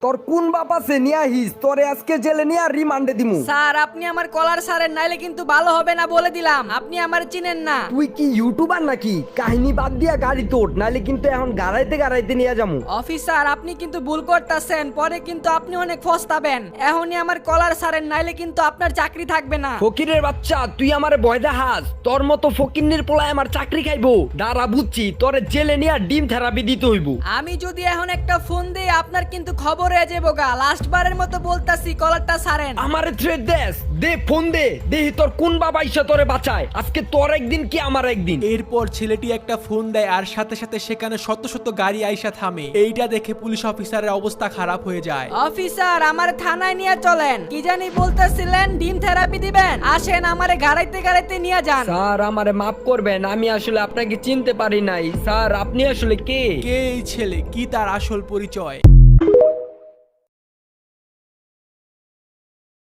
তোর কোন বাপ আছে নিয়া হিস তোরে আজকে জেলে নিয়ে রিমান্ডে দিমু। স্যার আপনি আমার কলার সারেন, নাইলে কিন্তু ভালো হবে না বলে দিলাম। আপনি আমার চিনেন না। তুই কি ইউটিউবার নাকি? কাহিনী বাদ দিয়া গাড়ি তোড়, নাইলে কিন্তু এখন গাড়াইতে নিয়ে যামু। অফিসার আপনি কিন্তু ভুল করতেছেন, পরে কিন্তু আপনি অনেক ফস্তাবেন। এখনই আমার কলার সারেন, নাইলে কিন্তু আপনার চাকরি থাকবে না। ফকিরের বাচ্চা, তুই আমারে ভয় দেখাস? তোর মতো ফকিন্নির পোলায় আমার চাকরি খাইবো? দাঁড়া বুঝছি, তোরে জেলে নিয়ে ডিম থেরাপি দিতে হইব। আমি যদি এখন একটা ফোন দিই আপনার কিন্তু খবর হয়ে যাবো গা। লাস্ট বারের মতো বলতাছি, কলারটা সারেন। আমারে থ্রেড দেস, দে ফোন দে, দেখি তোর কোন বাবা ইসা তোরে বাঁচায়। আজকে তোর একদিন কি আমার একদিন। এরপর ছেলেটি একটা ফোন দেয় আর সাথে সাথে সেখানে শত শত গাড়ি আইসা থামে। এইটা দেখে পুলিশ অফিসারের অবস্থা খারাপ হয়ে যায়। অফিসার আমার থানায় নিয়ে চলেন। কি জানি বলতেছিলেন, ডিম থেরাপি দিবেন? আসেন, আমারে গাড়াইতে নিয়ে যান। স্যার আমারে মাফ করবেন, আমি আসলে আপনাকে চিনতে পারি নাই। স্যার আপনি আসলে কে? কে এই ছেলে, কি তার আসল পরিচয়?